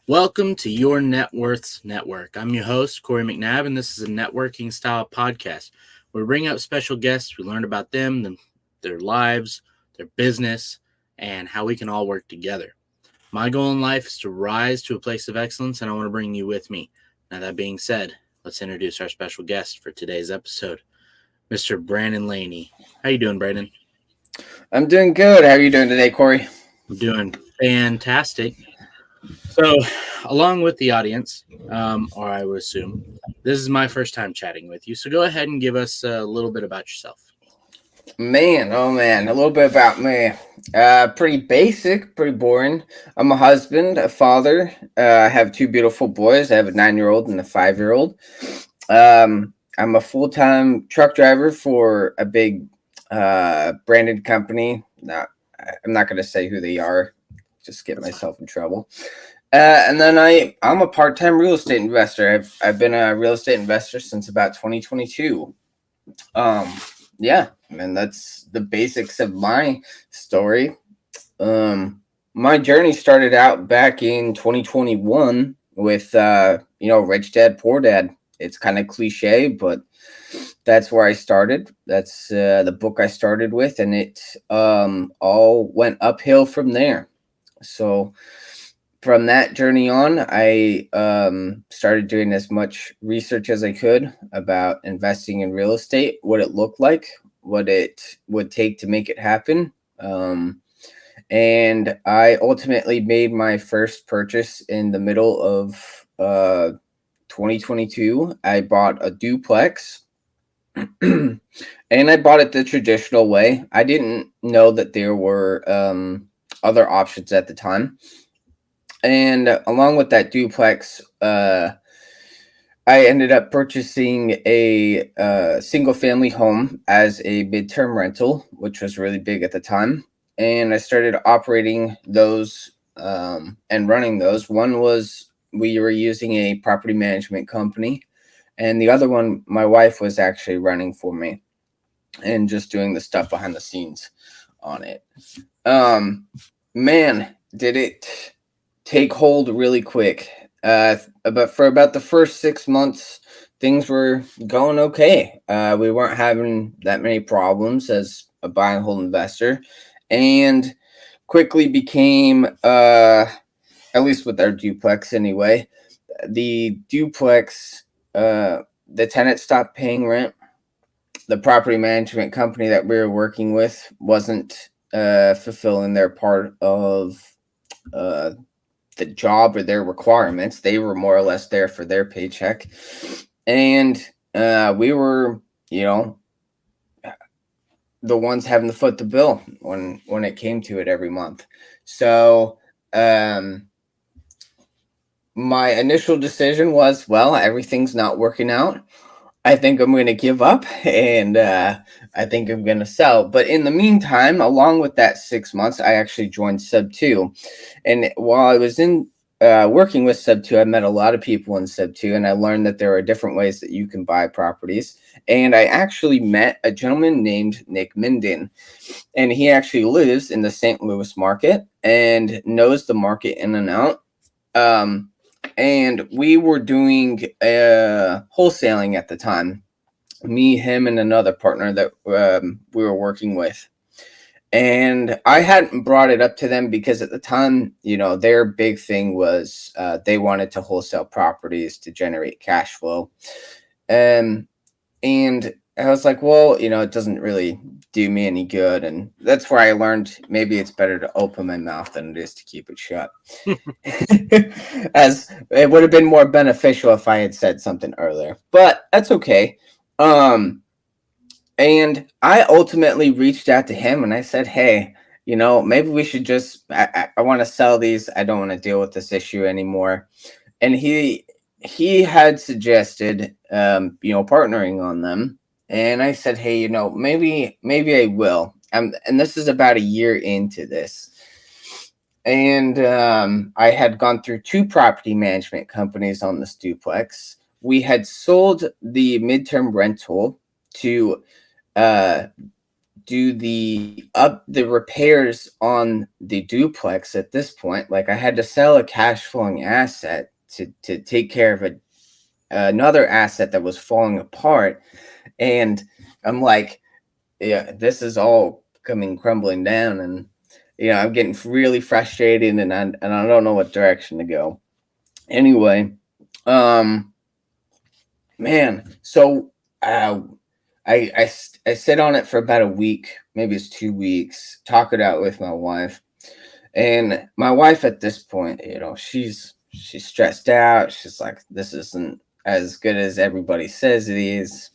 Welcome to your Networth's Network. I'm your host, Corey McNabb, and this is a networking style podcast where we bring up special guests, we learn about them, their lives, their business, and how we can all work together. My goal in life is to rise to a place of excellence, and I want to bring you with me. Now, that being said, let's introduce our special guest for today's episode, Mr. Brandon Laney. How you doing, Brandon? I'm doing good. How are you doing today, Corey? I'm doing fantastic. So, along with the audience, or I would assume, this is my first time chatting with you. So, go ahead and give us a little bit about yourself. Man, a little bit about me. Pretty basic, pretty boring. I'm a husband, a father. I have two beautiful boys. I have a 9-year-old and a 5-year-old. I'm a full-time truck driver for a big branded company. I'm not going to say who they are. Just get myself in trouble. And then I'm a part-time real estate investor. I've been a real estate investor since about 2022. Yeah, and that's the basics of my story. My journey started out back in 2021 with Rich Dad Poor Dad. It's kind of cliche, but that's where I started. That's the book I started with, and it all went uphill from there. So from that journey on, I started doing as much research as I could about investing in real estate, what it looked like, what it would take to make it happen. And I ultimately made my first purchase in the middle of 2022. I bought a duplex. And I bought it the traditional way. I didn't know that there were other options at the time. And along with that duplex, I ended up purchasing a single family home as a midterm rental, which was really big at the time. And I started operating those and running those. One was we were using a property management company, and the other one, my wife was actually running for me and just doing the stuff behind the scenes on it. Man, did it take hold really quick. But for about the first 6 months, things were going okay. We weren't having that many problems as a buy and hold investor, and quickly became, at least with our duplex anyway, the duplex, the tenant stopped paying rent. The property management company that we were working with wasn't fulfilling their part of uh, the job or their requirements. They were more or less there for their paycheck. And we were, the ones having to foot the bill when it came to it every month. So my initial decision was, well, everything's not working out. I think I'm going to give up, and I think I'm going to sell. But in the meantime, along with that 6 months, I actually joined Sub 2. And while I was in working with Sub 2, I met a lot of people in Sub 2, and I learned that there are different ways that you can buy properties. And I actually met a gentleman named Nick Minden, and he actually lives in the St. Louis market and knows the market in and out. And we were doing wholesaling at the time. Me, him, and another partner that we were working with. And I hadn't brought it up to them because at the time, their big thing was they wanted to wholesale properties to generate cash flow. And I was like, well, it doesn't really do me any good. And that's where I learned maybe it's better to open my mouth than it is to keep it shut. As it would have been more beneficial if I had said something earlier, but that's okay. And I ultimately reached out to him and I said, hey, maybe we should just, I want to sell these. I don't want to deal with this issue anymore. And he had suggested, partnering on them. And I said, hey, maybe I will. And this is about a year into this. And I had gone through 2 property management companies on this duplex. We had sold the midterm rental to do the repairs on the duplex at this point. Like I had to sell a cash flowing asset to take care of another asset that was falling apart. And I'm like, yeah, this is all coming crumbling down, and I'm getting really frustrated, and I don't know what direction to go. Anyway, um, man, so uh, I sit on it for about a week, maybe it's 2 weeks, talk it out with my wife, and my wife at this point, she's stressed out. She's like, this isn't as good as everybody says it is.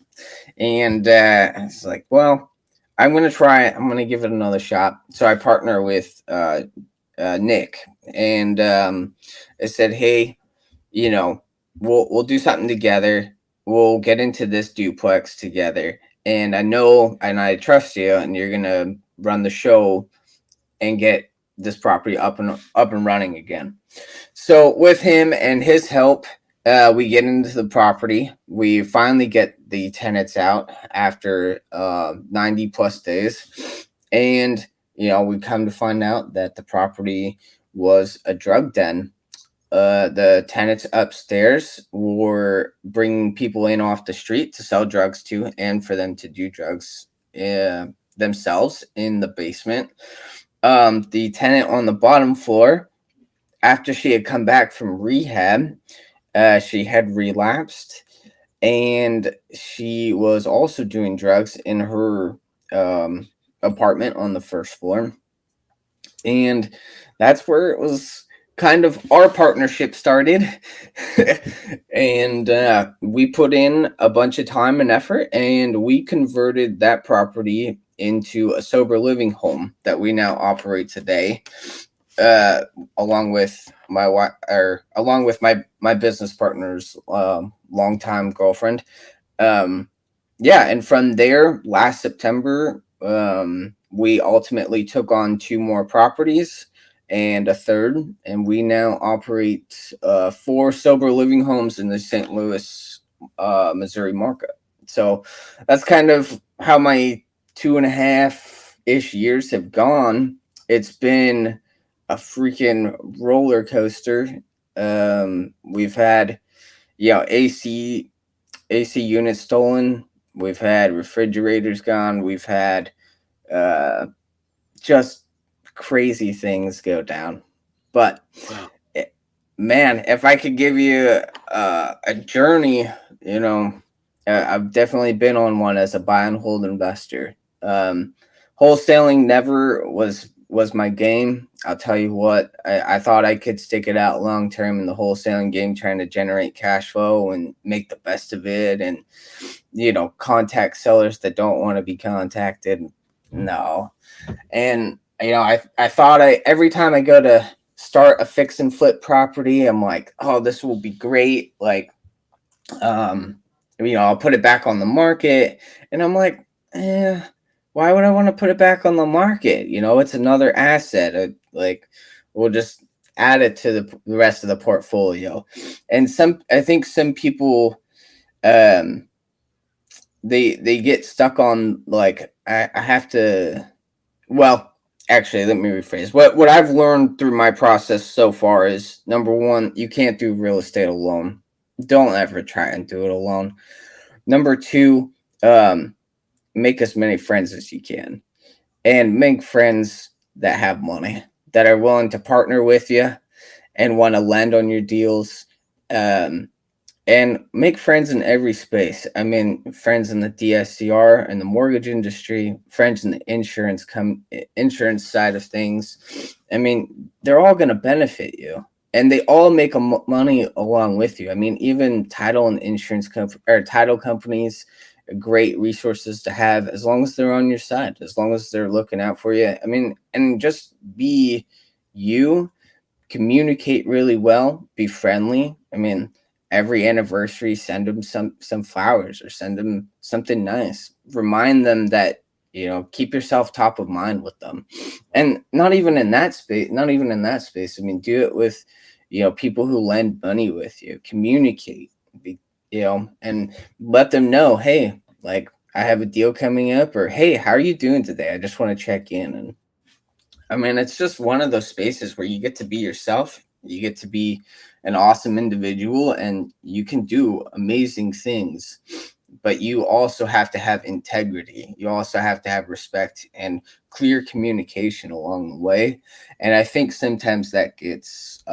And it's like, well, I'm gonna try it. I'm gonna give it another shot. So I partner with Nick, and I said, hey, you know, we'll do something together. We'll get into this duplex together, and I know and I trust you, and you're gonna run the show and get this property up and running again. So with him and his help, we get into the property. We finally get the tenants out after 90 plus days, and we come to find out that the property was a drug den. The tenants upstairs were bringing people in off the street to sell drugs to, and for them to do drugs themselves in the basement. The tenant on the bottom floor, after she had come back from rehab, she had relapsed, and she was also doing drugs in her apartment on the first floor. And that's where it was kind of our partnership started. And we put in a bunch of time and effort, and we converted that property into a sober living home that we now operate today, uh, along with my wife, or along with my business partner's longtime girlfriend. Um, yeah, and from there, last September, we ultimately took on two more properties and a third, and we now operate four sober living homes in the St. Louis, Missouri market. So that's kind of how my 2.5-ish years have gone. It's been a freaking roller coaster. We've had, AC units stolen. We've had refrigerators gone. We've had uh, just crazy things go down. But Wow. man, if I could give you a journey, I've definitely been on one as a buy and hold investor. Um, Wholesaling never was my game. I'll tell you what, I thought I could stick it out long term in the wholesaling game, trying to generate cash flow and make the best of it, and contact sellers that don't want to be contacted. No, and I thought every time I go to start a fix and flip property, I'm like, oh, this will be great. Like, I'll put it back on the market, and I'm like, why would I want to put it back on the market? It's another asset. Like, we'll just add it to the rest of the portfolio. And I think some people, um, they get stuck on, like, I have to. Well, actually, let me rephrase. What I've learned through my process so far is, number one, you can't do real estate alone. Don't ever try and do it alone. Number two, make as many friends as you can, and make friends that have money, that are willing to partner with you and want to lend on your deals. Um, and make friends in every space. I mean, friends in the DSCR and the mortgage industry, friends in the insurance side of things. I mean, they're all going to benefit you, and they all make money along with you. I mean, even title and insurance or title companies are great resources to have, as long as they're on your side, as long as they're looking out for you. I mean, and just be you, communicate really well, be friendly. I mean, every anniversary, send them some flowers, or send them something nice. Remind them that, keep yourself top of mind with them. And not even in that space. I mean, do it with people who lend money with you. Communicate, and let them know, hey, like, I have a deal coming up, or hey, how are you doing today? I just want to check in. And I mean, it's just one of those spaces where you get to be yourself. You get to be an awesome individual and you can do amazing things. But you also have to have integrity. You also have to have respect and clear communication along the way. And I think sometimes that gets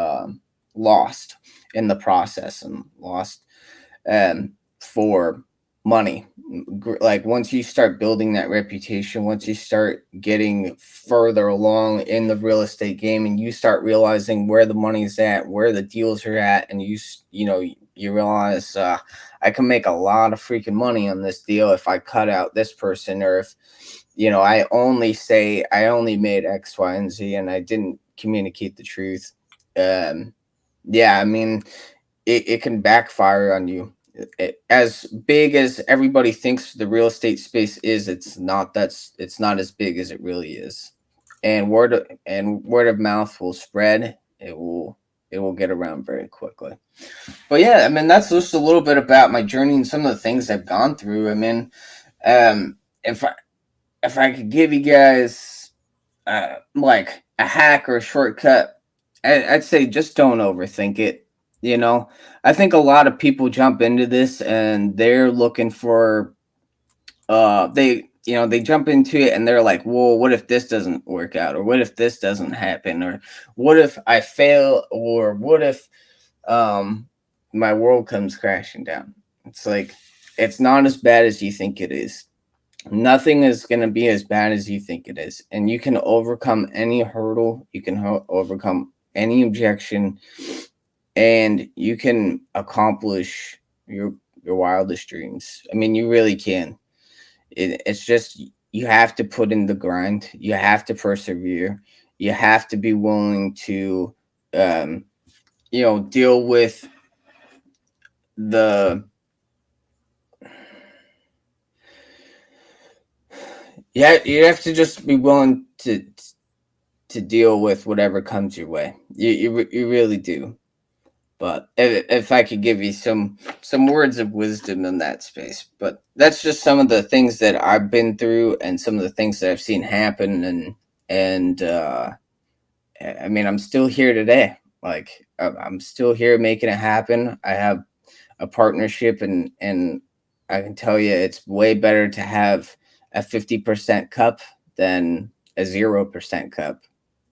lost in the process and lost for money. Like once you start building that reputation, once you start getting further along in the real estate game, and you start realizing where the money's at, where the deals are at, and you realize I can make a lot of freaking money on this deal if I cut out this person, or if I only say I only made X, Y, and Z, and I didn't communicate the truth. Yeah, I mean, it can backfire on you. As big as everybody thinks the real estate space is, it's not as big as it really is. And word of mouth will spread. It will get around very quickly. But yeah, I mean, that's just a little bit about my journey and some of the things I've gone through. I mean, um, if I could give you guys like a hack or a shortcut, I'd say just don't overthink it. You know, I think a lot of people jump into this and they're looking for they jump into it and they're like, well, what if this doesn't work out, or what if this doesn't happen, or what if I fail, or what if um my world comes crashing down. It's like, it's not as bad as you think it is. Nothing is going to be as bad as you think it is, and you can overcome any hurdle. You can overcome any objection, and you can accomplish your wildest dreams. I mean, you really can. It's just, you have to put in the grind. You have to persevere. You have to be willing to um deal with the yeah, you have to just be willing to deal with whatever comes your way. You really do. But if I could give you some words of wisdom in that space, but that's just some of the things that I've been through and some of the things that I've seen happen, and I mean, I'm still here today. Like I'm still here making it happen. I have a partnership, and I can tell you it's way better to have a 50% cup than a 0% cup.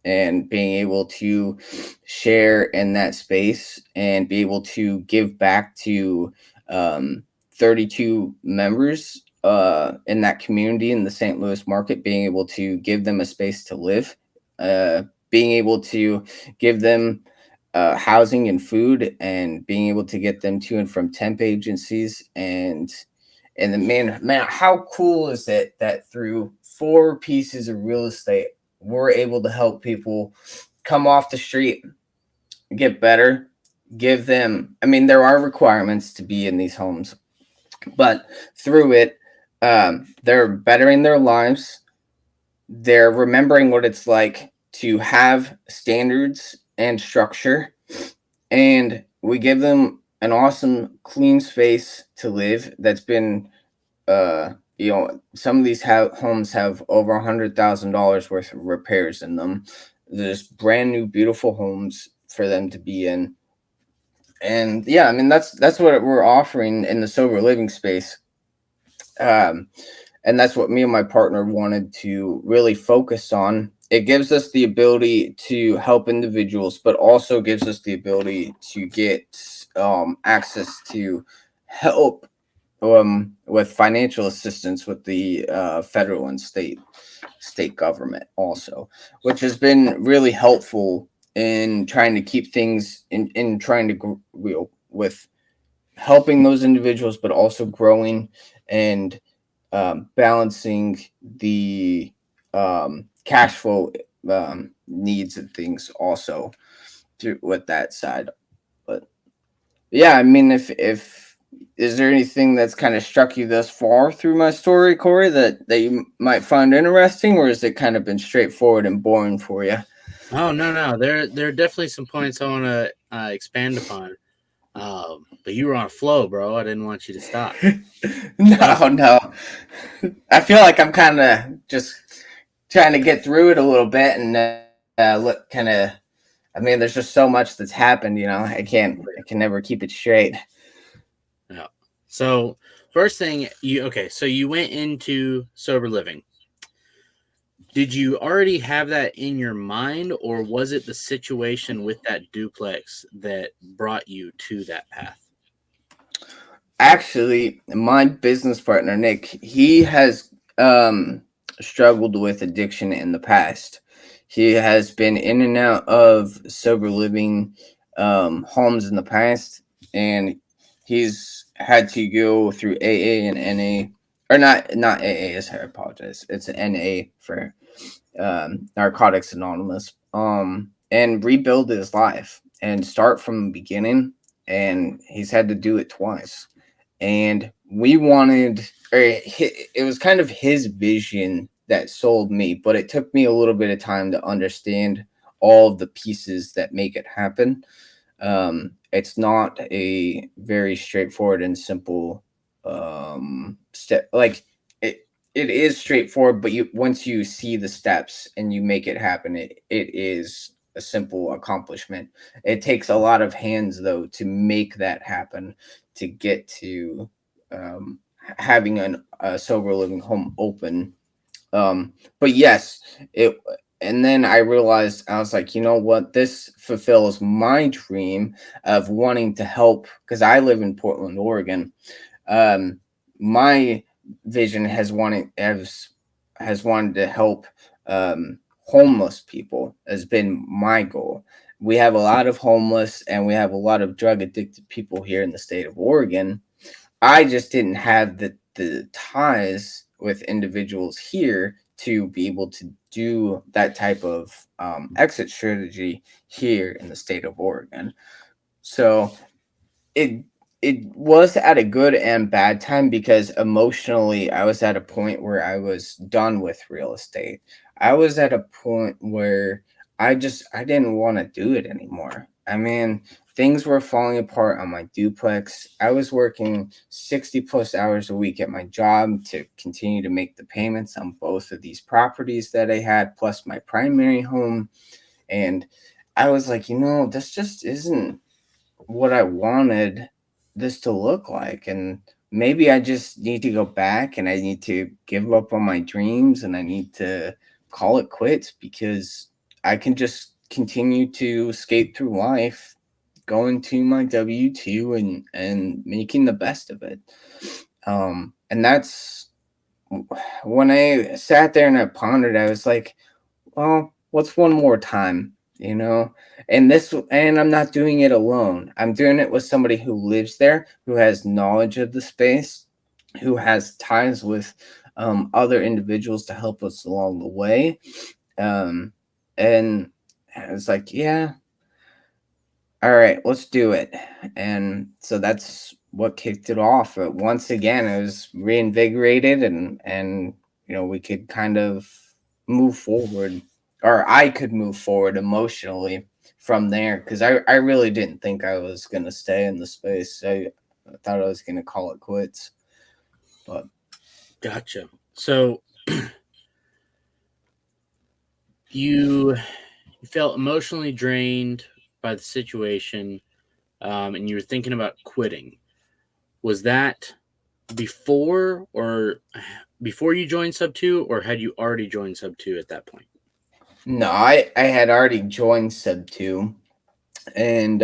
And being able to share in that space and be able to give back to 32 members in that community in the St. Louis market, being able to give them a space to live, being able to give them housing and food, and being able to get them to and from temp agencies, and the man, how cool is it that through 4 pieces of real estate we're able to help people come off the street, get better, give them, I mean, there are requirements to be in these homes, but through it, they're bettering their lives. They're remembering what it's like to have standards and structure, and we give them an awesome clean space to live that's been some of these homes have over $100,000 worth of repairs in them. There's brand new beautiful homes for them to be in. And yeah, I mean, that's what we're offering in the sober living space. um and that's what me and my partner wanted to really focus on. It gives us the ability to help individuals, but also gives us the ability to get access to help with financial assistance with the federal and state government also, which has been really helpful in trying to keep things in trying to with helping those individuals, but also growing and balancing the cash flow needs and things also through with that side. But yeah, I mean, if is there anything that's kind of struck you thus far through my story, Corey, that you might find interesting, or has it kind of been straightforward and boring for you? Oh no, no, there are definitely some points I want to expand upon. But you were on a flow, bro. I didn't want you to stop. So No. I feel like I'm kind of just trying to get through it a little bit and look kind of. I mean, there's just so much that's happened. I can never keep it straight. yeah. So first thing you okay, so you went into sober living. Did you already have that in your mind, or was it the situation with that duplex that brought you to that path? Actually, my business partner Nick, he has struggled with addiction in the past. He has been in and out of sober living homes in the past, and he's had to go through AA and NA, or not AA. I apologize. It's NA for Narcotics Anonymous, and rebuild his life and start from the beginning. And he's had to do it twice. And we wanted, it was kind of his vision that sold me, but it took me a little bit of time to understand all of the pieces that make it happen. It's not a very straightforward and simple step. Like it is straightforward, but you once you see the steps and you make it happen, it is a simple accomplishment. It takes a lot of hands though to make that happen, to get to having a sober living home open. But yes, it and then I realized I was like, you know what, this fulfills my dream of wanting to help because I live in Portland, Oregon. My vision has wanted to help homeless people, has been my goal. We have a lot of homeless and we have a lot of drug addicted people here in the state of Oregon. I just didn't have the ties with individuals here to be able to do that type of exit strategy here in the state of Oregon. So it it was at a good and bad time because emotionally I was at a point where I was done with real estate. I was at a point where I didn't want to do it anymore. I mean, things were falling apart on my duplex. I was working 60 plus hours a week at my job to continue to make the payments on both of these properties that I had plus my primary home, and I was like, this just isn't what I wanted this to look like. And maybe I just need to go back and I need to give up on my dreams and I need to call it quits because I can just continue to skate through life going to my W2 and making the best of it. And that's when I sat there and I pondered, I was like, well, what's one more time, you know? And I'm not doing it alone. I'm doing it with somebody who lives there, who has knowledge of the space, who has ties with other individuals to help us along the way. Um, and it's like, yeah, all right, let's do it. And so that's what kicked it off. But once again, it was reinvigorated and we could kind of move forward, or I could move forward emotionally from there because I really didn't think I was going to stay in the space. I thought I was going to call it quits. But Gotcha. So you you felt emotionally drained by the situation, and you were thinking about quitting. Was that before or before you joined Sub Two, or had you already joined Sub Two at that point? no, I had already joined Sub 2. And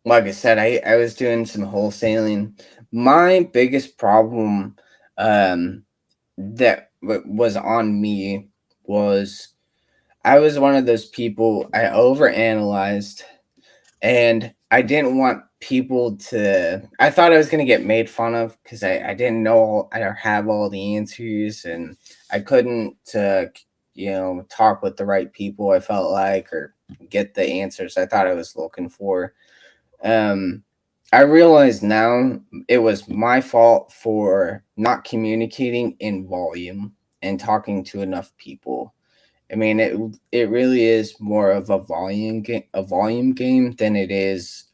like I said, I was doing some wholesaling. My biggest problem that was on me was I was one of those people, I overanalyzed and I didn't want people to, I thought I was going to get made fun of because I didn't know or have all the answers, and I couldn't talk with the right people, I felt like, or get the answers I thought I was looking for. um I realize now it was my fault for not communicating in volume and talking to enough people. I mean, it really is more of a volume game than it is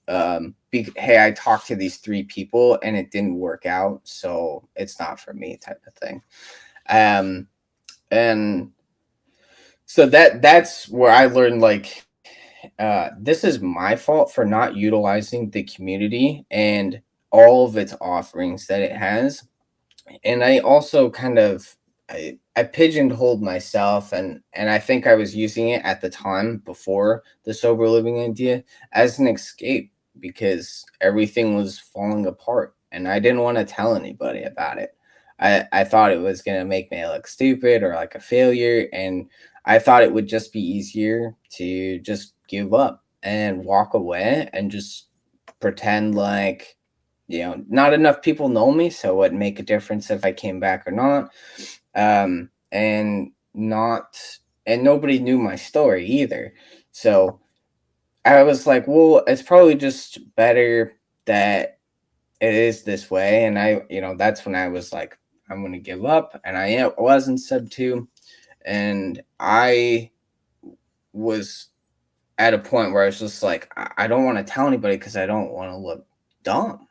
hey, I talked to these 3 people and it didn't work out, so it's not for me type of thing. And so that's where I learned, like, this is my fault for not utilizing the community and all of its offerings that it has. And I also kind of, I pigeonholed myself, and I think I was using it at the time before the sober living idea as an escape, because everything was falling apart and I didn't want to tell anybody about it. I thought it was going to make me look stupid or like a failure, and I thought it would just be easier to just give up and walk away and just pretend like, not enough people know me, so it wouldn't make a difference if I came back or not. And not, and nobody knew my story either. So I was like, well, it's probably just better that it is this way. And that's when I was like, I'm going to give up. And I was in sub 2. And I was at a point where I was just like, I don't want to tell anybody because I don't want to look dumb.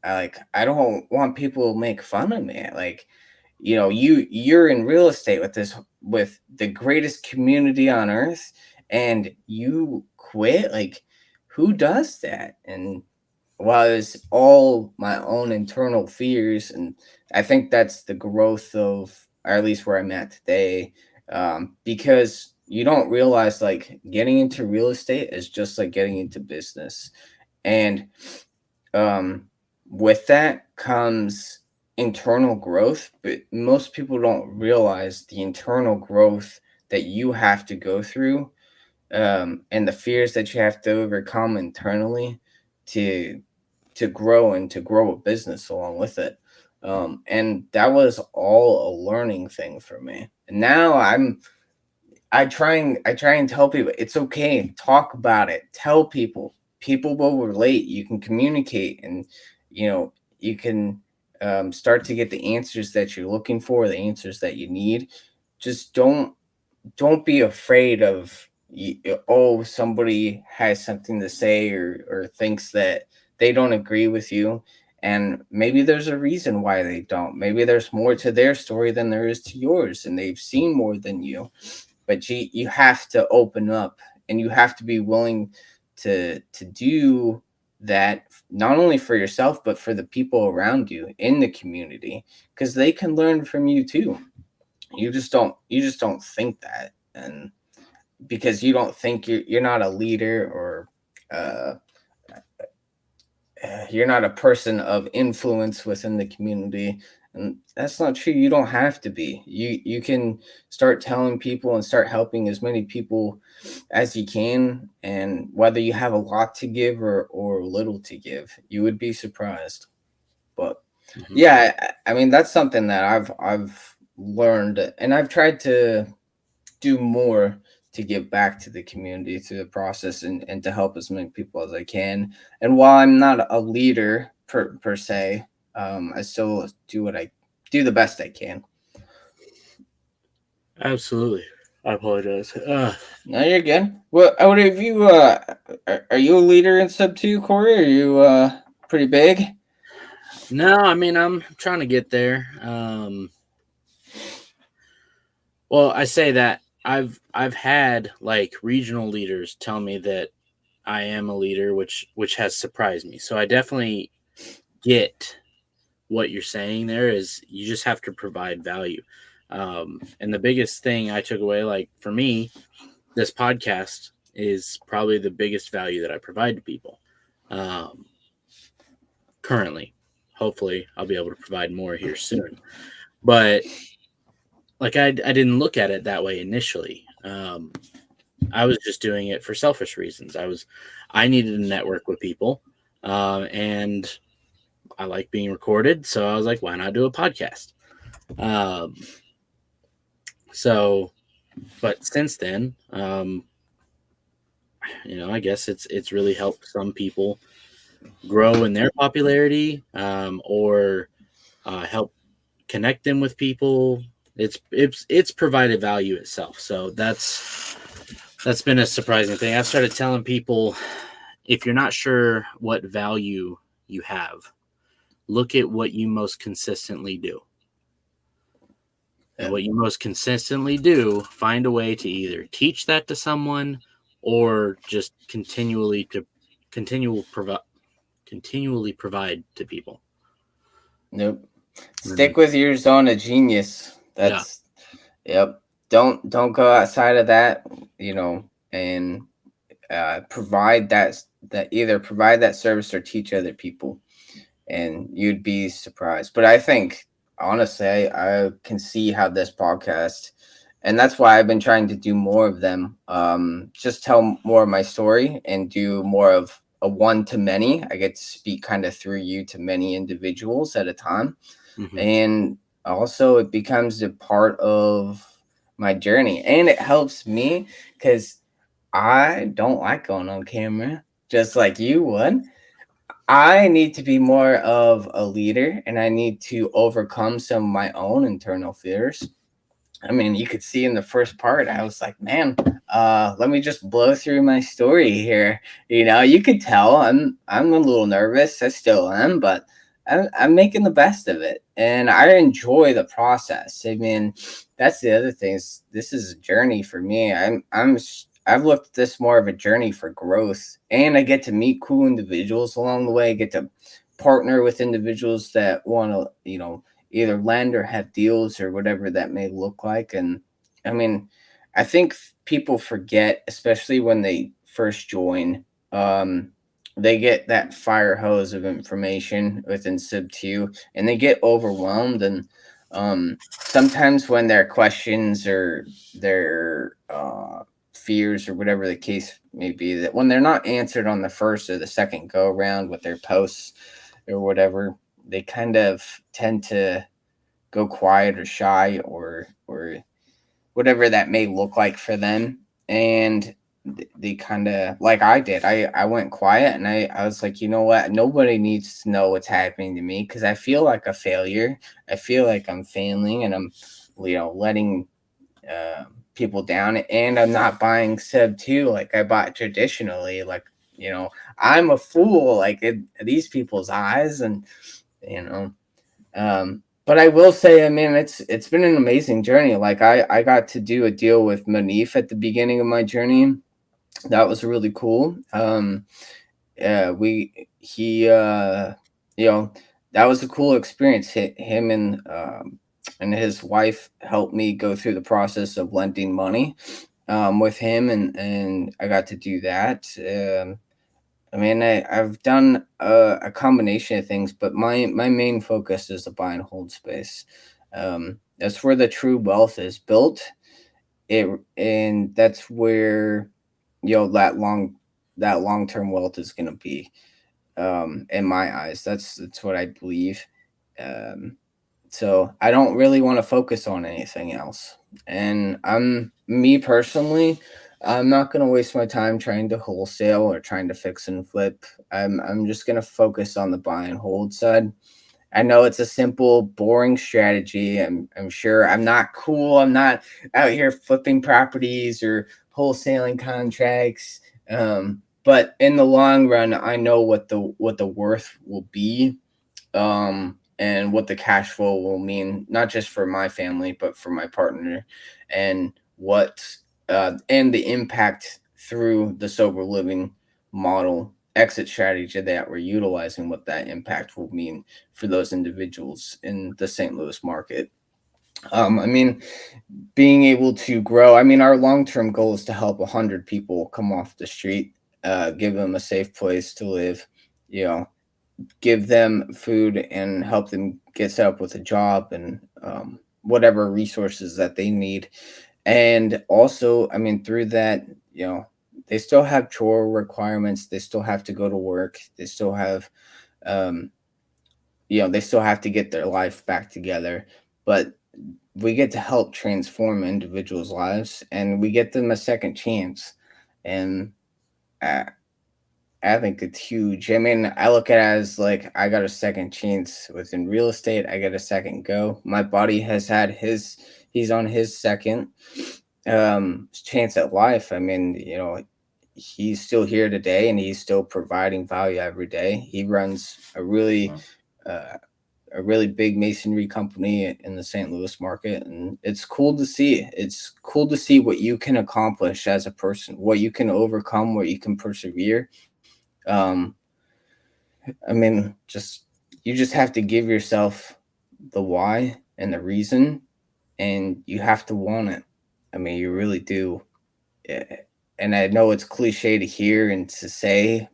I don't want people to make fun of me. Like, you're in real estate with the greatest community on earth, and you quit. Like, who does that? And while it's all my own internal fears, and I think that's the growth of, or at least where I'm at today, because you don't realize, like, getting into real estate is just like getting into business. And um, with that comes internal growth, but most people don't realize the internal growth that you have to go through, and the fears that you have to overcome internally to grow and to grow a business along with it. And that was all a learning thing for me. And now I try and tell people it's okay. Talk about it. Tell people. People will relate. You can communicate, and you can start to get the answers that you're looking for, the answers that you need. Just don't be afraid of, oh, somebody has something to say, or thinks that they don't agree with you, and maybe there's a reason why they don't. Maybe there's more to their story than there is to yours, and they've seen more than you. But you have to open up, and you have to be willing to do that, not only for yourself but for the people around you in the community, because they can learn from you too. You just don't think that, and because you don't think you're not a leader, or uh, you're not a person of influence within the community. And that's not true. You don't have to be. You can start telling people and start helping as many people as you can, and whether you have a lot to give or little to give, you would be surprised. But Mhm. yeah, I mean, that's something that I've learned, and I've tried to do more to give back to the community through the process, and to help as many people as I can. And while I'm not a leader per se, I still do the best I can. Absolutely. I apologize. No, you're good. What have you? Are you a leader in sub 2, Corey? Are you pretty big? No, I mean, I'm trying to get there. Well, I say that I've had like regional leaders tell me that I am a leader, which has surprised me. So I definitely get what you're saying. There is, you just have to provide value. And the biggest thing I took away, like for me, this podcast is probably the biggest value that I provide to people. Um, Currently, hopefully, I'll be able to provide more here soon. But like I didn't look at it that way initially. I was just doing it for selfish reasons. I needed to network with people, and I like being recorded, so I was like, why not do a podcast? Um, so, but since then, I guess it's really helped some people grow in their popularity, or help connect them with people. It's provided value itself. So that's been a surprising thing. I've started telling people if you're not sure what value you have, look at what you most consistently do. And Yeah. what you most consistently do, find a way to either teach that to someone or just continual provide continually provide to people. Nope. And Stick with your zone of genius. yeah. That's yep. Don't go outside of that, you know, and provide that either provide that service or teach other people, and you'd be surprised. But I think honestly, I can see how this podcast, and that's why I've been trying to do more of them. Just tell more of my story and do more of a one to many. I get to speak kind of through you to many individuals at a time, Hmm. and also it becomes a part of my journey, and it helps me because I don't like going on camera just like you would. I need to be more of a leader, and I need to overcome some of my own internal fears. I mean, you could see in the first part, I was like, man, let me just blow through my story here. You know, you could tell I'm a little nervous. I still am, but I'm making the best of it, and I enjoy the process. I mean, that's the other thing. Is this is a journey for me. I've looked at this more of a journey for growth, and I get to meet cool individuals along the way. I get to partner with individuals that want to, either lend or have deals or whatever that may look like. And I mean, I think people forget, especially when they first join, um, they get that fire hose of information within Sub 2 and they get overwhelmed. And sometimes when their questions or their fears or whatever the case may be, that when they're not answered on the first or the second go around with their posts or whatever, they kind of tend to go quiet or shy or whatever that may look like for them. And they kind of like I did. I went quiet and I was like, you know what? Nobody needs to know what's happening to me because I feel like a failure. I feel like I'm failing and I'm, letting uh, people down, and I'm not buying Sub 2 like I bought traditionally. Like, you know, I'm a fool like in these people's eyes, and you know, but I will say, I mean, it's been an amazing journey. Like I got to do a deal with Manif at the beginning of my journey. That was really cool. We he you know that was a cool experience. Him and his wife helped me go through the process of lending money with him, and I got to do that. I mean, I've done a combination of things, but my main focus is the buy and hold space. That's where the true wealth is built. And that's where that long term wealth is going to be. In my eyes, that's what I believe. Um, so I don't really want to focus on anything else. And I'm me personally, I'm not gonna waste my time trying to wholesale or trying to fix and flip. I'm just gonna focus on the buy and hold side. I know it's a simple, boring strategy. I'm sure I'm not cool. I'm not out here flipping properties or wholesaling contracts. But in the long run, I know what the worth will be, and what the cash flow will mean, not just for my family, but for my partner, and what and the impact through the sober living model exit strategy that we're utilizing, what that impact will mean for those individuals in the St. Louis market. I mean, being able to grow, I mean, our long-term goal is to help 100 people come off the street, give them a safe place to live, you know, give them food and help them get set up with a job and whatever resources that they need. And also, I mean, through that, they still have chore requirements. They still have to go to work. They still have, um, they still have to get their life back together. But we get to help transform individuals' lives, and we get them a second chance. And uh, I think it's huge. I mean, I look at it as like I got a second chance within real estate. I get a second go. My buddy has had he's on his second chance at life. I mean, he's still here today, and he's still providing value every day. He runs uh, a really big masonry company in the St. Louis market, and it's cool to see. It's cool to see what you can accomplish as a person, what you can overcome, what you can persevere. Um, I mean, just you just have to give yourself the why and the reason, and you have to want it. I mean, you really do. Eh, And I know it's cliche to hear and to say.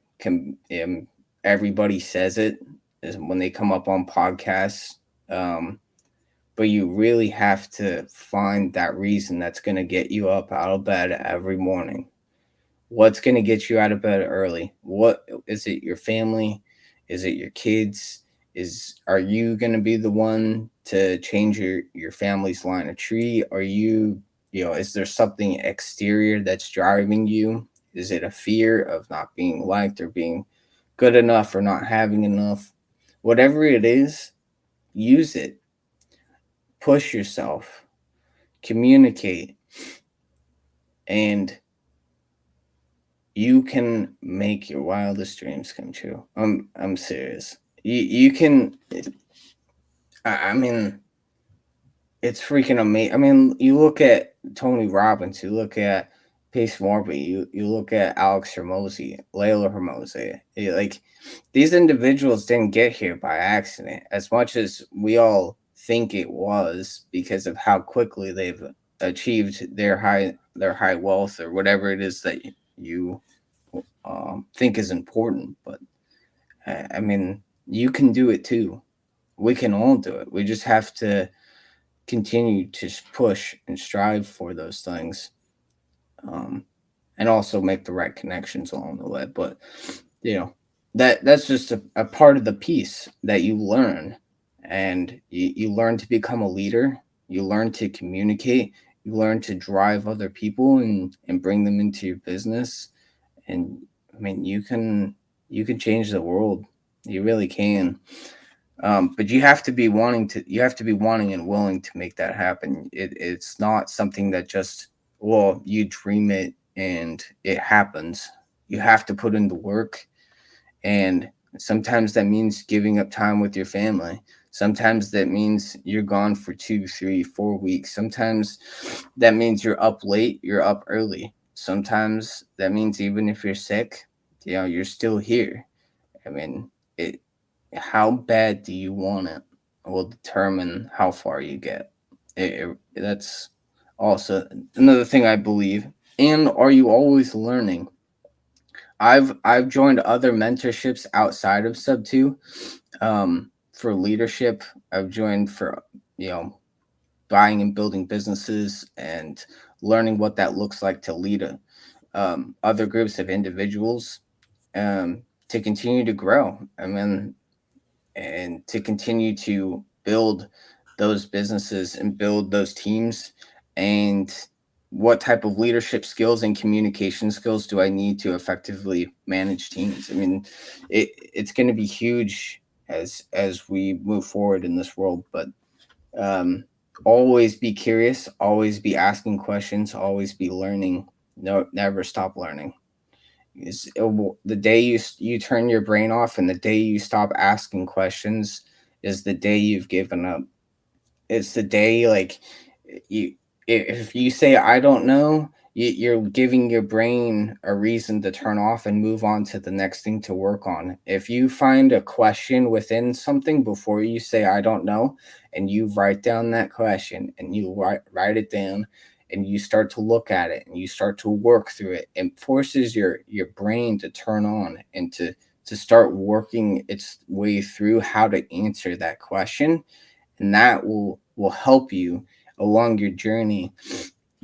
Everybody says it is when they come up on podcasts. Um, but you really have to find that reason that's going to get you up out of bed every morning. What's going to get you out of bed early? What is it? Your family? Is it your kids? Is Are you going to be the one to change your family's line of tree? Are you, is there something exterior that's driving you? Is it a fear of not being liked or being good enough or not having enough? Whatever it is, use it. Push yourself, communicate, and you can make your wildest dreams come true. I'm serious. You can. I mean, it's freaking amazing. I mean, you look at Tony Robbins, you look at Pace Morby, you look at Alex Hermosi, Layla Hermosi. Like, these individuals didn't get here by accident, as much as we all think it was because of how quickly they've achieved their high wealth or whatever it is that you think is important. But I mean, you can do it too. We can all do it. We just have to continue to push and strive for those things, um, and also make the right connections along the way. But you know, that's just a part of the piece that you learn, and you learn to become a leader. You learn to communicate. You learn to drive other people and bring them into your business. And I mean, you can change the world. You really can. But you have to be wanting and willing to make that happen. It's not something that just, well, you dream it and it happens. You have to put in the work, and sometimes that means giving up time with your family. Sometimes that means you're gone for 2, 3, 4 weeks. Sometimes that means you're up late, you're up early. Sometimes that means even if you're sick, you're still here. I mean, it how bad do you want it will determine how far you get. That's also another thing I believe. And are you always learning? I've joined other mentorships outside of Sub Two, for leadership. I've joined for, you know buying and building businesses and learning what that looks like to lead other groups of individuals, um, to continue to grow. I mean, and to continue to build those businesses and build those teams. And what type of leadership skills and communication skills do I need to effectively manage teams? I mean, it's going to be huge as we move forward in this world. But um, always be curious, always be asking questions, always be learning. No, never stop learning. The day you turn your brain off and the day you stop asking questions is the day you've given up. It's the day, like, you if you say I don't know, you're giving your brain a reason to turn off and move on to the next thing to work on. If you find a question within something before you say I don't know, and you write down that question and you write it down, and you start to look at it and you start to work through it, it forces your brain to turn on and to start working its way through how to answer that question. And that will help you along your journey,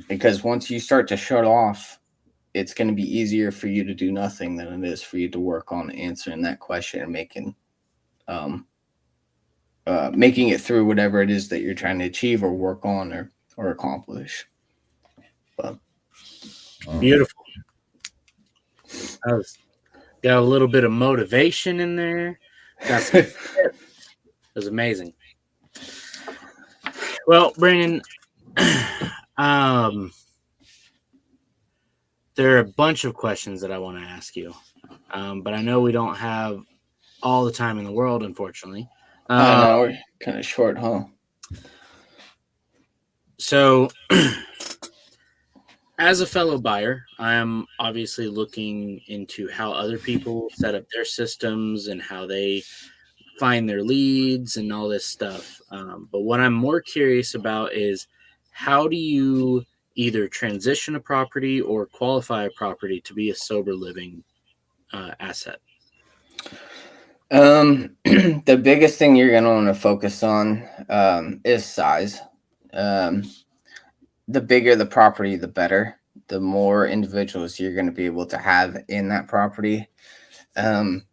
because once you start to shut off, it's going to be easier for you to do nothing than it is for you to work on answering that question and um making it through whatever it is that you're trying to achieve or work on or accomplish. But Beautiful. That was, got a little bit of motivation in there. Got some. It was amazing. Well, Brandon, um, There are a bunch of questions that I want to ask you, but I know we don't have all the time in the world, unfortunately. Oh Uh, no, we're kind of short, huh? so, as a fellow buyer, I am obviously looking into how other people set up their systems and how they find their leads and all this stuff. But what I'm more curious about is how do you either transition a property or qualify a property to be a sober living asset? The biggest thing you're gonna want to focus on is size. Um, the bigger the property, the better. The more individuals you're going to be able to have in that property. Um,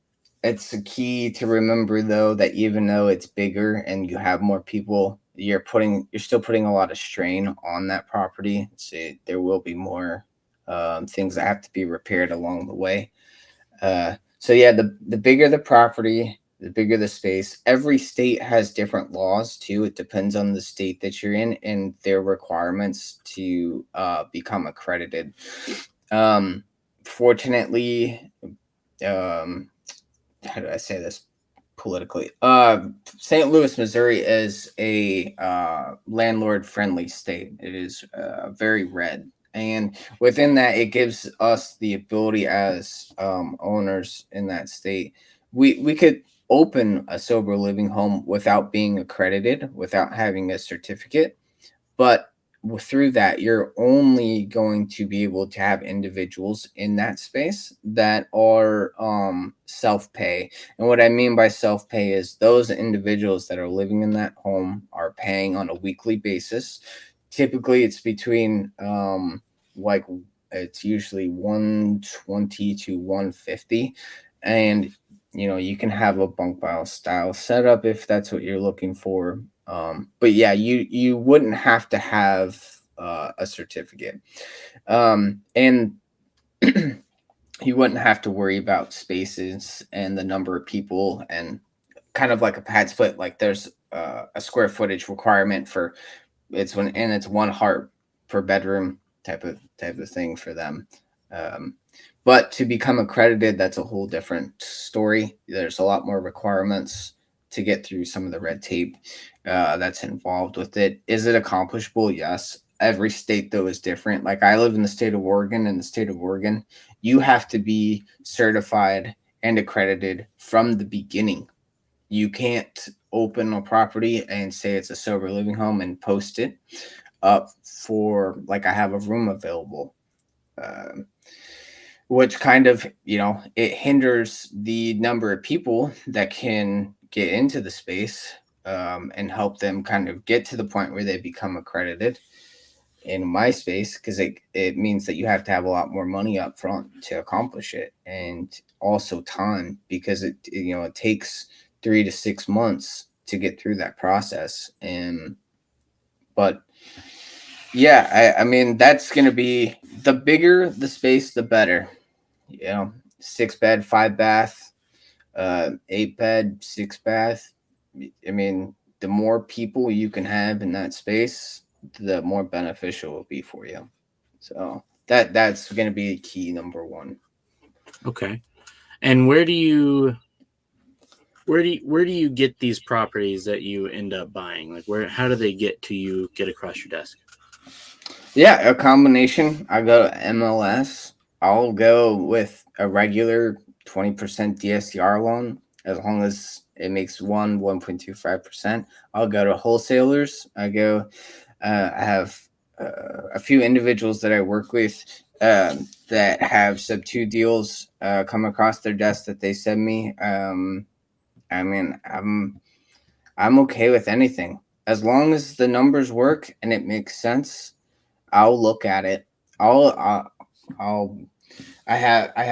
it's a key to remember though that even though it's bigger and you have more people, you're still putting a lot of strain on that property. So there will be more things that have to be repaired along the way. So yeah, the bigger the property, the bigger the space. Every state has different laws too. It depends on the state that you're in and their requirements to become accredited. Um, Fortunately, um, how do I say this politically? St. Louis, Missouri is a landlord friendly state. It is very red. And within that, it gives us the ability as owners in that state. We could open a sober living home without being accredited, without having a certificate, but through that, you're only going to be able to have individuals in that space that are self pay. And what I mean by self pay is those individuals that are living in that home are paying on a weekly basis. Typically, it's between like it's usually 120 to 150, and you can have a bunk pile style setup if that's what you're looking for. But yeah, you wouldn't have to have a certificate, and you wouldn't have to worry about spaces and the number of people and kind of like a pad split. Like there's a square footage requirement for it's one heart per bedroom type of thing for them. Um, but to become accredited, that's a whole different story. There's a lot more requirements to get through some of the red tape that's involved with it. Is it accomplishable? Yes. Every state though is different. Like I live in the state of Oregon. In the state of Oregon, you have to be certified and accredited from the beginning. You can't open a property and say it's a sober living home and post it up for like I have a room available, um, which kind of it hinders the number of people that can get into the space and help them kind of get to the point where they become accredited in my space because it means that you have to have a lot more money up front to accomplish it and also time because it takes 3 to 6 months to get through that process. And but yeah, I mean that's gonna be the bigger the space the better. 6 bed 5 bath, 8 bed 6 bath. I mean, the more people you can have in that space, the more beneficial it will be for you. So that's going to be key number one. Okay. And where do you get these properties that you end up buying? Like how do they get to you get across your desk? Yeah, a combination. I go to MLS. I'll go with a regular 20% DSCR loan as long as it makes 1.25%. I'll go to wholesalers. I have a few individuals that I work with that have sub two deals come across their desk that they send me. I mean, I'm okay with anything as long as the numbers work and it makes sense. I'll look at it. I'll I have I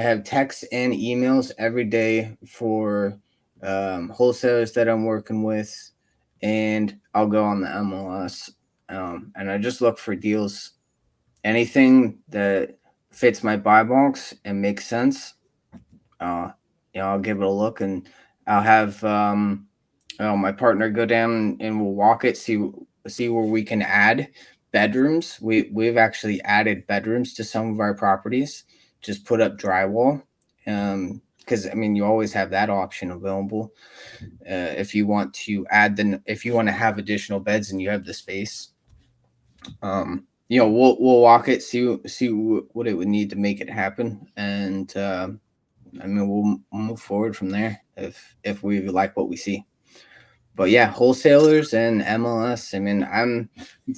have texts and emails every day for wholesalers that I'm working with, and I'll go on the MLS and I just look for deals. Anything that fits my buy box and makes sense, uh, I'll give it a look, and I'll have my partner go down and we'll walk it, see where we can add. bedrooms. We've actually added bedrooms to some of our properties. Just put up drywall, because I mean you always have that option available. If you want to if you want to have additional beds and you have the space, we'll walk it, see what it would need to make it happen, and I mean we'll move forward from there if we like what we see. But yeah, wholesalers and MLS. I mean,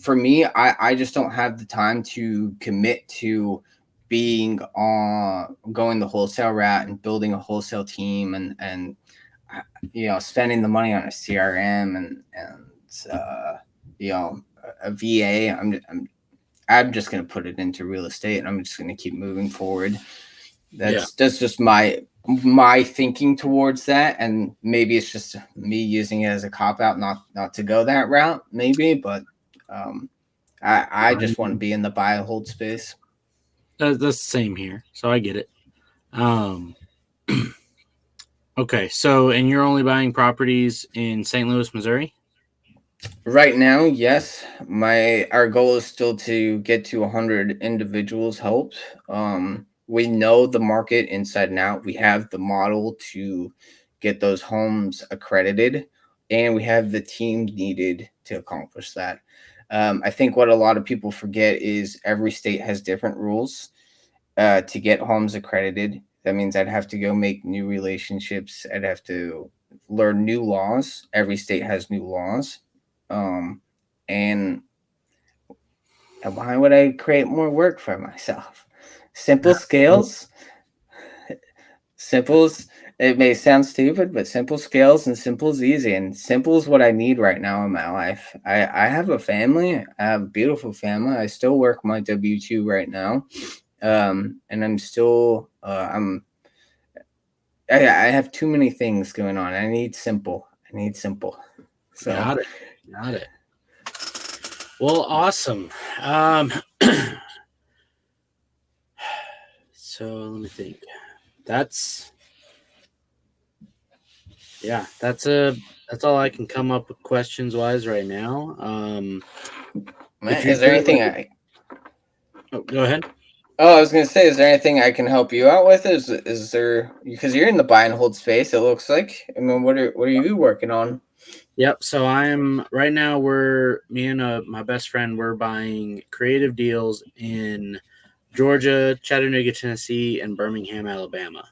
for me, I just don't have the time to commit to being on going the wholesale route and building a wholesale team and spending the money on a CRM and a VA. I'm just going to put it into real estate and I'm just going to keep moving forward. That's just my thinking towards that, and maybe it's just me using it as a cop out not to go that route, maybe, but I just want to be in the buy and hold space. That's the same here, so I get it. Okay, so and you're only buying properties in St. Louis, Missouri? Right now, yes. Our goal is still to get to 100 individuals helped. We know the market inside and out. We have the model to get those homes accredited, and we have the team needed to accomplish that. I think what a lot of people forget is every state has different rules to get homes accredited. That means I'd have to go make new relationships. I'd have to learn new laws. Every state has new laws. And why would I create more work for myself? Simple scales, simples. It may sound stupid, but simple scales and simple is easy. And simple is what I need right now in my life. I have a family. I have a beautiful family. I still work my W-2 right now. And I'm still, I have too many things going on. I need simple. So. Got it. Well, awesome. So let me think. That's all I can come up with questions wise right now. Is there anything go ahead. Oh, I was gonna say, is there anything I can help you out with? Is there, because you're in the buy and hold space? It looks like. I mean, what are you working on? Yep. So I'm right now. Me and my best friend. We're buying creative deals in Georgia, Chattanooga, Tennessee, and Birmingham, Alabama.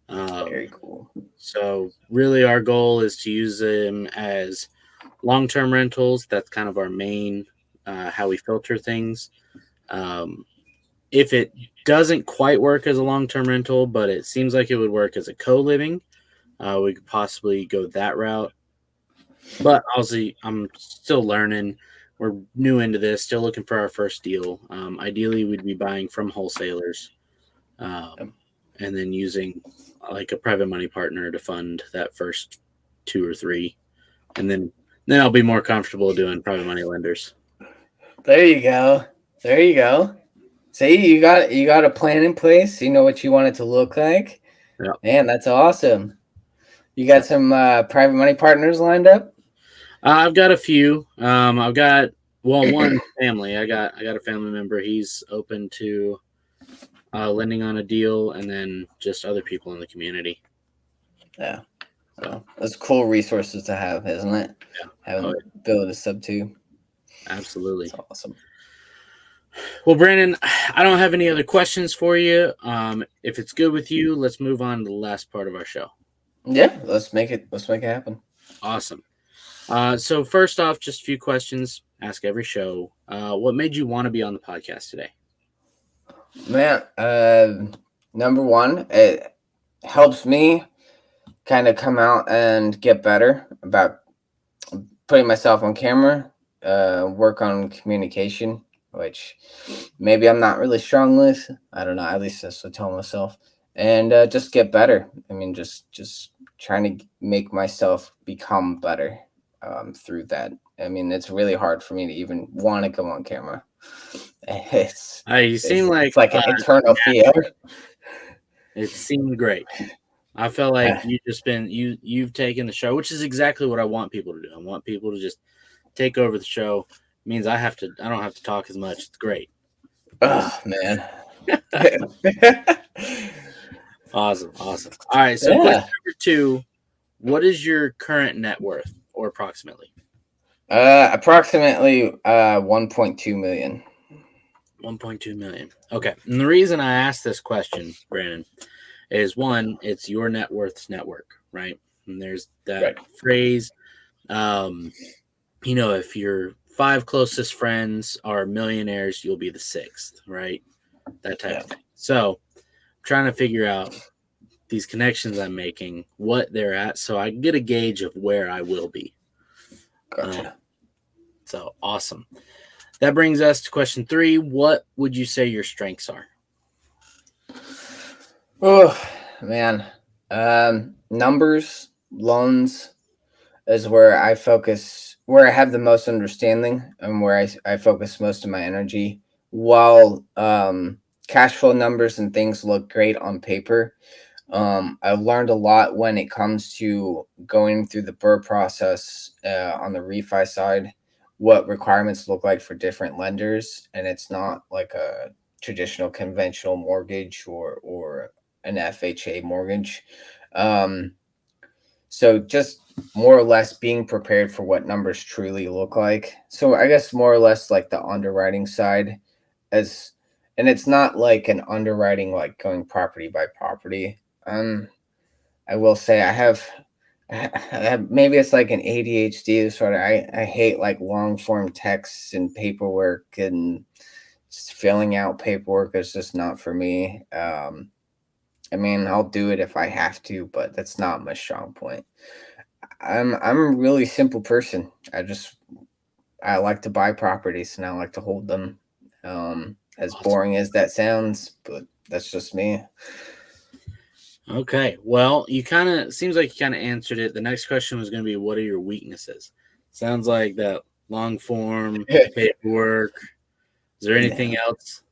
Very cool. So really, our goal is to use them as long-term rentals. That's kind of our main how we filter things. If it doesn't quite work as a long-term rental, but it seems like it would work as a co-living, we could possibly go that route. But obviously, I'm still learning. We're new into this, still looking for our first deal. Ideally, we'd be buying from wholesalers and then using like a private money partner to fund that first 2 or 3. And then I'll be more comfortable doing private money lenders. There you go. See, you got a plan in place. You know what you want it to look like. Yeah. Man, that's awesome. You got some private money partners lined up? I've got a few. I've got one family. I got a family member. He's open to lending on a deal, and then just other people in the community. Yeah. So that's cool resources to have, isn't it? Yeah. Having build a sub to. Absolutely. That's awesome. Well, Brandon, I don't have any other questions for you. If it's good with you, let's move on to the last part of our show. Yeah, let's make it happen. Awesome. So first off, just a few questions. Ask every show. What made you want to be on the podcast today? Man, number one, it helps me kind of come out and get better about putting myself on camera, work on communication, which maybe I'm not really strong with. I don't know. At least that's what I tell myself. And just get better. I mean, just trying to make myself become better through that. I mean, it's really hard for me to even want to come on camera. It's like an internal fear. It seemed great. I felt like you've taken the show, which is exactly what I want people to do. I want people to just take over the show, means I don't have to talk as much. It's great. Um, Oh man. awesome, awesome. All right, so question Yeah. number two: what is your current net worth, or approximately? Approximately 1.2 million. 1.2 million. Okay, and the reason I asked this question, Brandon, is one, it's your net worth's network, right? And there's that Right. phrase, um, if your five closest friends are millionaires, you'll be the sixth, right? That type Yeah. of thing. So, I'm trying to figure out these connections I'm making, what they're at, so I can get a gauge of where I will be. Um, Gotcha. so, awesome. That brings us to question three. What would you say your strengths are? Oh man. Numbers, loans is where I focus, where I have the most understanding, and where I focus most of my energy. While cash flow numbers and things look great on paper, I've learned a lot when it comes to going through the BRRRR process on the refi side, what requirements look like for different lenders, and it's not like a traditional conventional mortgage or an FHA mortgage. Um, so just more or less being prepared for what numbers truly look like. So I guess more or less like the underwriting side as, and it's not like an underwriting like going property by property. I will say I have maybe it's like an ADHD disorder. I hate like long form texts and paperwork, and just filling out paperwork is just not for me. I mean, I'll do it if I have to, but that's not my strong point. I'm a really simple person. I like to buy properties and I like to hold them. As Awesome. boring as that sounds, but that's just me. Okay. Well, you kind of seems like you kind of answered it. The next question was going to be, what are your weaknesses? Sounds like that long form paperwork. Is there anything Yeah. else?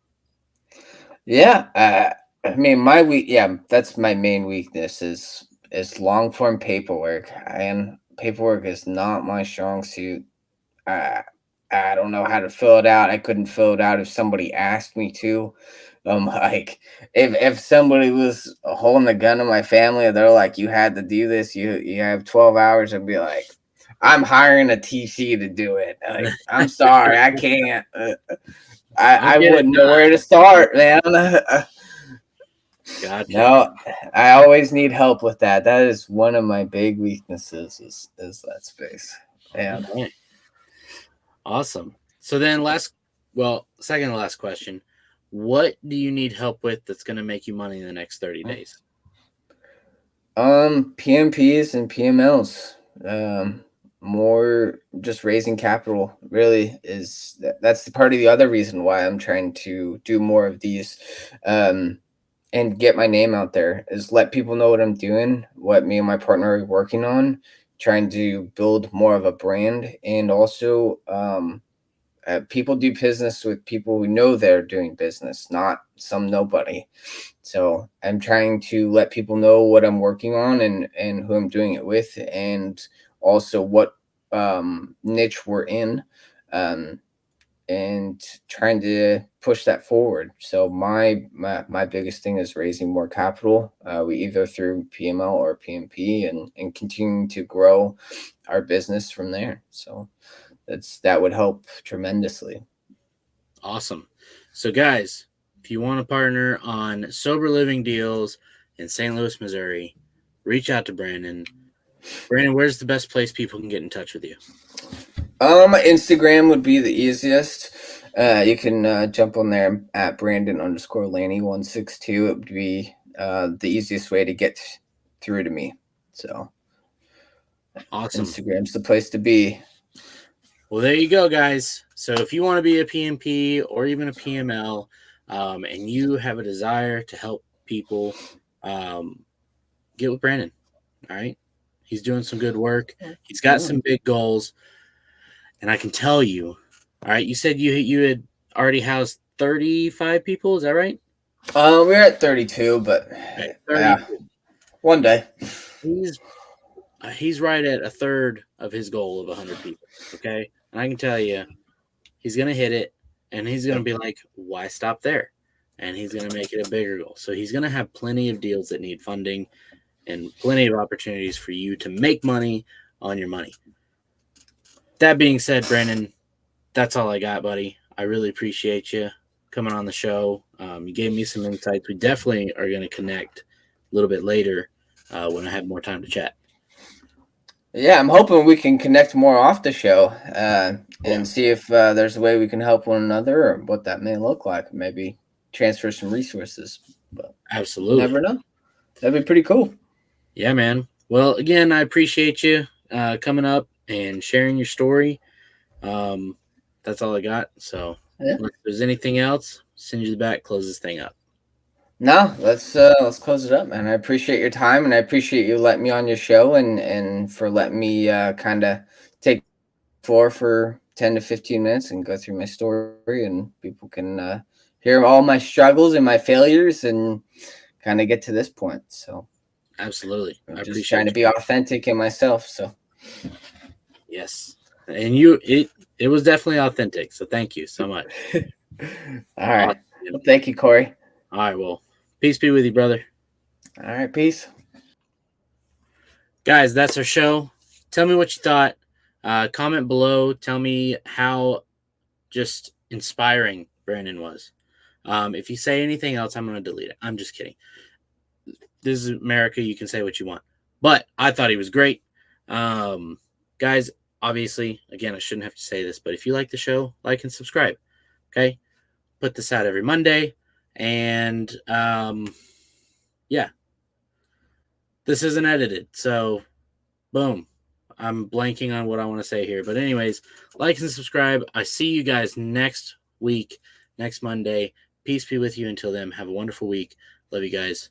Yeah, I mean, yeah, that's my main weakness is long form paperwork, and paperwork is not my strong suit. I I don't know how to fill it out. I couldn't fill it out if somebody asked me to. Like if somebody was holding a gun to my family, they're like, "You had to do this. You have 12 hours," I'd be like, "I'm hiring a TC to do it." Like, I'm sorry, I can't. I I get it. wouldn't No, know where to start, man. gotcha. No, I always need help with that. That is one of my big weaknesses is that space. All And right. Awesome. So then, second to last question. What do you need help with that's going to make you money in the next 30 days? PMPs and PMLs. More just raising capital really that's the part of the other reason why I'm trying to do more of these. And get my name out there is let people know what I'm doing, what me and my partner are working on, trying to build more of a brand, and also people do business with people who know they're doing business, not some nobody. So I'm trying to let people know what I'm working on and who I'm doing it with, and also what niche we're in. Um, and trying to push that forward. So my biggest thing is raising more capital. We either through PML or PMP, and continuing to grow our business from there. So that would help tremendously. Awesome. So, guys, if you want to partner on sober living deals in St. Louis, Missouri, reach out to Brandon. Brandon, where's the best place people can get in touch with you? Instagram would be the easiest. You can jump on there at Brandon_Laney162. It would be the easiest way to get through to me. So Awesome. Instagram's the place to be. Well, there you go, guys. So, if you want to be a PMP or even a PML, and you have a desire to help people, um, get with Brandon. All right. He's doing some good work. He's got Yeah. some big goals. And I can tell you, all right, you said you had already housed 35 people, is that right? We're at 32, but Okay, yeah, 32. one day. He's he's right at a third of his goal of 100 people. Okay, and I can tell you, he's going to hit it, and he's going to Yep. be like, why stop there? And he's going to make it a bigger goal. So he's going to have plenty of deals that need funding and plenty of opportunities for you to make money on your money. That being said, Brandon, that's all I got, buddy. I really appreciate you coming on the show. You gave me some insights. We definitely are going to connect a little bit later when I have more time to chat. Yeah, I'm hoping we can connect more off the show Yeah. and see if there's a way we can help one another or what that may look like. Maybe transfer some resources. But Absolutely. never know. That'd be pretty cool. Yeah, man. Well, again, I appreciate you coming up and sharing your story. That's all I got. So, Yeah. if there's anything else, send you the back, close this thing up. No, let's close it up, man. I appreciate your time, and I appreciate you letting me on your show, and for letting me kind of take the floor for 10 to 15 minutes and go through my story, and people can hear all my struggles and my failures, and kind of get to this point. So, Absolutely. I'm I just trying to appreciate be authentic in myself. So, you. Yes. And it was definitely authentic. So thank you so much. all right. Awesome. Well, thank you, Corey. All right. Well, peace be with you, brother. All right, peace. Guys, that's our show. Tell me what you thought. Comment below. Tell me how just inspiring Brandon was. If you say anything else, I'm going to delete it. I'm just kidding. This is America. You can say what you want. But I thought he was great. Guys, obviously, again, I shouldn't have to say this, but if you like the show, like and subscribe. Okay? Put this out every Monday. And yeah, this isn't edited. So, boom. I'm blanking on what I want to say here. But anyways, like and subscribe. I see you guys next week, next Monday. Peace be with you until then. Have a wonderful week. Love you guys.